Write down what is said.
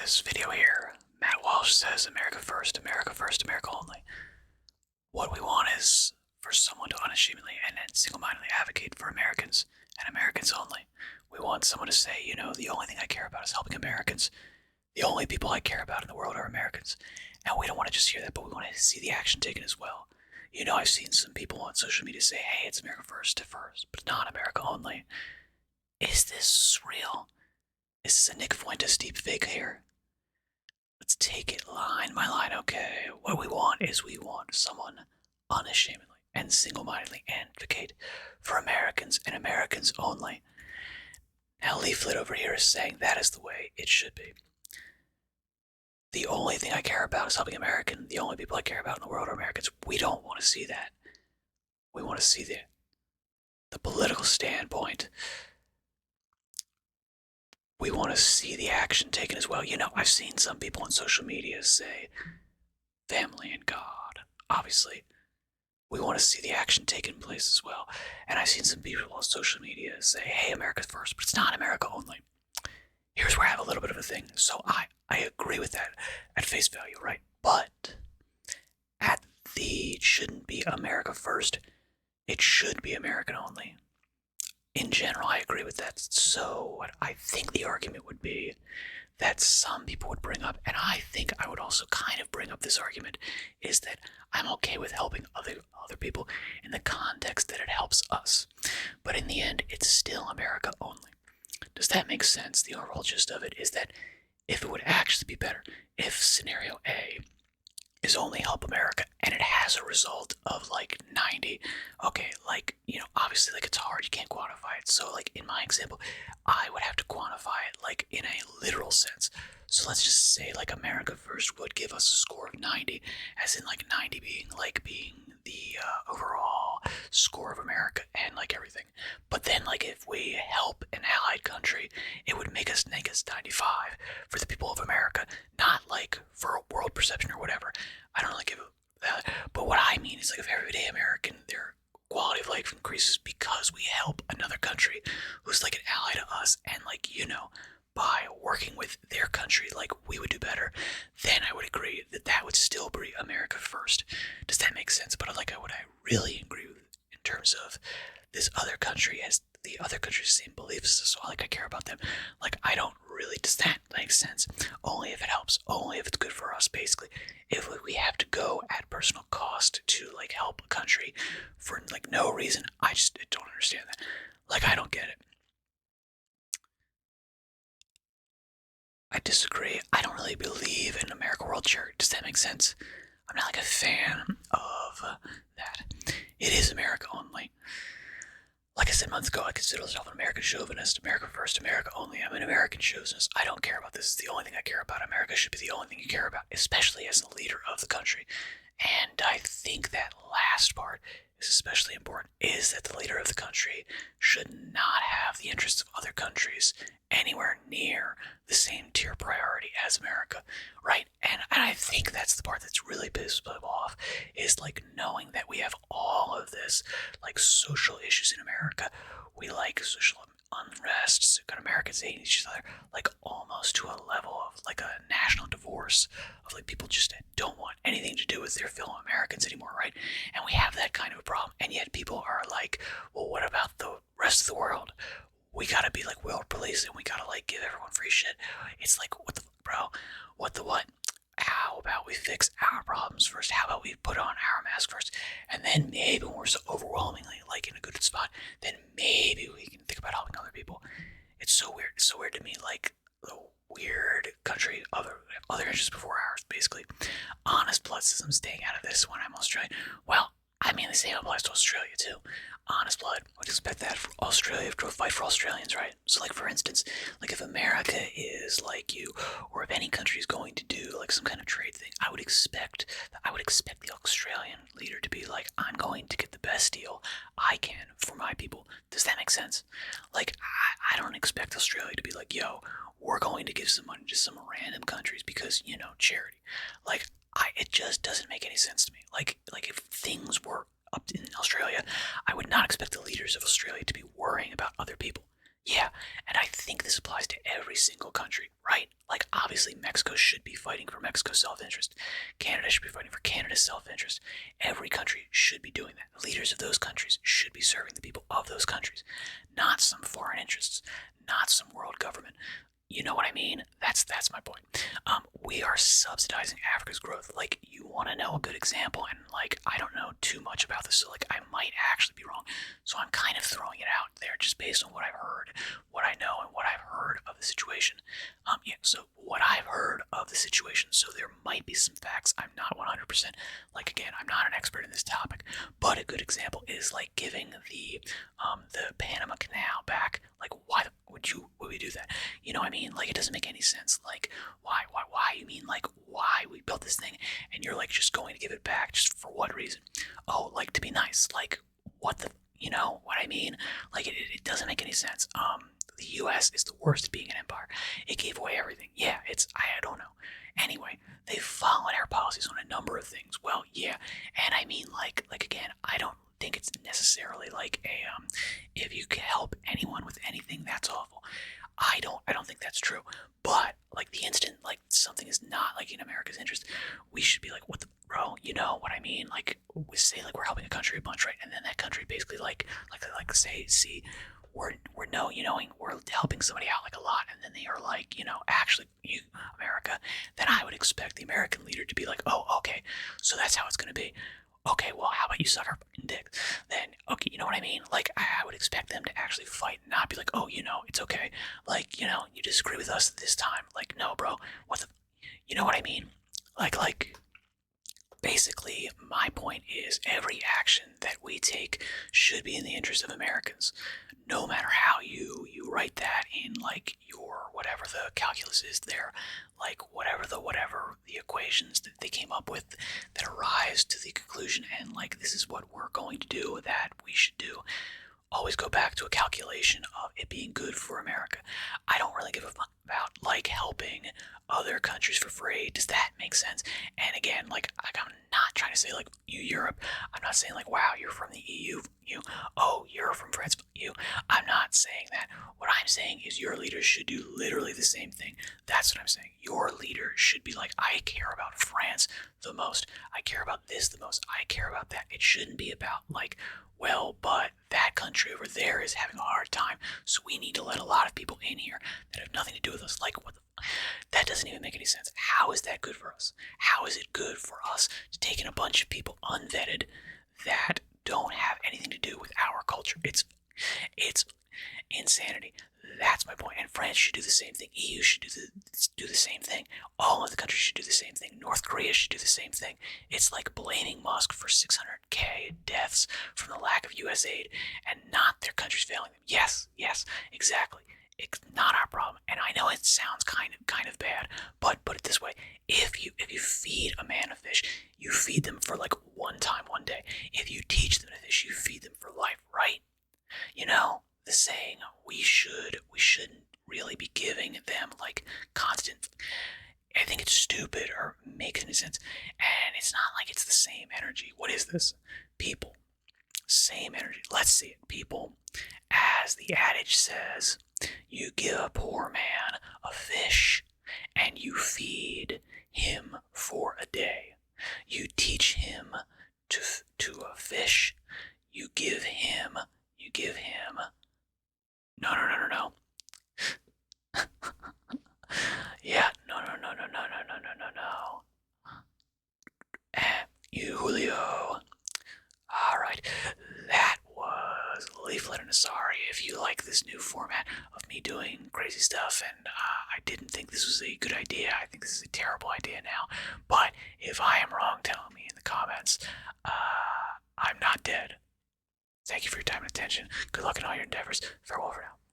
this video here, Matt Walsh says America first, America first, America only. What we want is for someone to unashamedly and single-mindedly advocate for Americans and Americans only. We want someone to say, the only thing I care about is helping Americans. The only people I care about in the world are Americans. And we don't want to just hear that, but we want to see the action taken as well. I've seen some people on social media say, hey, it's America first, but not America only. Is this real? Is this a Nick Fuentes deep fake here? Let's take it line by line, okay? What we want is we want someone unashamedly and single-mindedly advocate for Americans and Americans only. Now, Leaflet over here is saying that is the way it should be. The only thing I care about is helping American. The only people I care about in the world are Americans. We don't want to see that. We want to see the political standpoint. We want to see the action taken as well. I've seen some people on social media say family and God. Obviously, we want to see the action taken place as well. And I've seen some people on social media say, hey, America first, but it's not America only. Here's where I have a little bit of a thing. So I agree with that at face value, right? But it shouldn't be America first. It should be American only. In general, I agree with that. So what I think the argument would be that some people would bring up, and I think I would also kind of bring up this argument, is that I'm okay with helping other people in the context that it helps us. But in the end, it's still America only. Does that make sense? The overall gist of it is that if it would actually be better, if scenario A is only help America and it has a result of 90, okay, obviously it's hard, you can't quantify it. So in my example, I would have to quantify it in a literal sense. So let's just say America first would give us a score of 90, as in 90 being the overall score of America and everything. But then if we help an allied country, it would make us negative 95 for the people of America, not for a world perception or whatever. I don't really give a that. But what I mean is if everyday American, their quality of life increases because we help another country who's an ally to us, and by working with their country we would do better, then I would agree that would still be America first. Does that make sense? But what I really agree with in terms of this other country has the other country's same beliefs, so I care about them. I don't really, does that make sense? Only if it helps, only if it's good for us, basically. If we have to go at personal cost to help a country for no reason, I just don't understand that. I don't get it. I disagree. I don't really believe in America World Charity. Does that make sense? I'm not a fan of that. It is America only. Like I said months ago, I consider myself an American chauvinist. America first, America only. I'm an American chauvinist. I don't care about this. It's the only thing I care about. America should be the only thing you care about, especially as the leader of the country. And I think that last part is especially important, is that the leader of the country should not have the interests of other countries anywhere near the same tier priority as America, right? And I think that's the part that's really pissed people off, is knowing that we have all of this social issues in America. We social unrest, so got Americans hating each other almost to a level of a national divorce of people just don't want anything to do with their fellow Americans anymore, right? And we have that kind of a problem, and yet people are well, what about the rest of the world? We gotta be world police, and we gotta give everyone free shit. It's what the bro? What the what? How about we fix our problems first? How about we put on our mask first? And then maybe when we're so overwhelmingly in a good spot, then maybe we can think about helping other people. It's so weird. It's so weird to me, the weird country, other interests before ours, basically. Honest blood says I'm staying out of this when I'm Australian. Well, I mean, the same applies to Australia too. Honest blood, would expect that for Australia to fight for Australians, right? So for instance, if America is you, or if any country is going to do some kind of trade thing, I would expect the Australian leader to be I'm going to get the best deal I can for my people. Does that make sense? I don't expect Australia to be yo, we're going to give some money to some random countries because, charity. It just doesn't make any sense to me. If things were up in Australia, I would not expect the leaders of Australia to be worrying about other people. Yeah, and I think this applies to every single country, right? obviously Mexico should be fighting for Mexico's self-interest. Canada should be fighting for Canada's self-interest. Every country should be doing that. The leaders of those countries should be serving the people of those countries, not some foreign interests, not some world government. You know what I mean? That's my point. We are subsidizing Africa's growth. Like, you want to know a good example, and like, I don't know too much about this, so like, I might actually be wrong. So I'm kind of throwing it out there just based on what I've heard, what I know, and what I've heard of the situation. Yeah. So what I've heard of the situation. So there might be some facts. I'm not 100%. Like, again, I'm not an expert in this topic, but a good example is like giving the Panama Canal back. Like, why would we do that? You know what I mean? Like, it doesn't make any sense. Like, why? You mean like why we built this thing, and you're like just going to give it back just for what reason? Oh, like to be nice. Like, what the? You know what I mean? Like, it doesn't make any sense. The U.S. is the worst at being an empire. It gave away everything. Yeah, I don't know. Anyway, they've followed our policies on a number of things. Well, yeah, and I mean like again, I don't think it's necessarily like a if you can help anyone with anything, that's awful. I don't think that's true. But like the instant like something is not like in America's interest, we should be like, what the bro? You know what I mean? Like, we say like we're helping a country a bunch, right? And then that country basically like say, see, we're no, you know, we're helping somebody out like a lot, and then they are like, you know, actually, you America, then I would expect the American leader to be like, oh, okay, so that's how it's gonna be. Okay, well, how about you suck our fucking dick? Then, okay, you know what I mean? Like, I would expect them to actually fight, not be like, oh, you know, it's okay. Like, you know, you disagree with us this time. Like, no, bro, what the, you know what I mean? Like, basically, my point is every action that we take should be in the interest of Americans. No matter how you write that in like your whatever the calculus is there, like whatever the equations that they came up with that arise to the conclusion, and like this is what we're going to do, that we should do, always go back to a calculation of it being good for America. I don't really give a fuck about like helping other countries for free. Does that make sense? And again, like I'm not trying to say like you Europe. I'm not saying like wow you're from the EU. You oh you're from France. You. I'm not saying that. What I'm saying is your leaders should do literally the same thing. That's what I'm saying. Your leader should be like, I care about France the most. I care about this the most. I care about that. It shouldn't be about like, well, but that country over there is having a hard time, so we need to let a lot of people in here that have nothing to do with us. Like, what the? That doesn't even make any sense. How is that good for us? How is it good for us to take in a bunch of people unvetted that don't have anything to do with our culture? It's insanity. That's my point. And France should do the same thing. EU should do the same thing. All of the countries should do the same thing. North Korea should do the same thing. It's like blaming Musk for 600K deaths from the lack of U.S. aid, and not their countries failing them. Yes, exactly. It's not our problem. And I know it sounds kind of bad, but put it this way: if you feed a man a fish, you feed them for like one time, one day. If you teach them to fish, you feed them for life, right? You know, the saying, we shouldn't really be giving them like constant. I think it's stupid or makes any sense. And it's not like it's the same energy. What is this? People. Same energy. Let's see it. People. As the adage says, you give a poor man a fish and you feed him for a day. You teach him to a fish. You give him. No. Yeah, no. You, Julio. Alright, that was Leaflet and Asari. If you like this new format of me doing crazy stuff, and I didn't think this was a good idea, I think this is a terrible idea now. But if I am wrong, tell me in the comments. I'm not dead. Thank you for your time and attention. Good luck in all your endeavors. Farewell for now.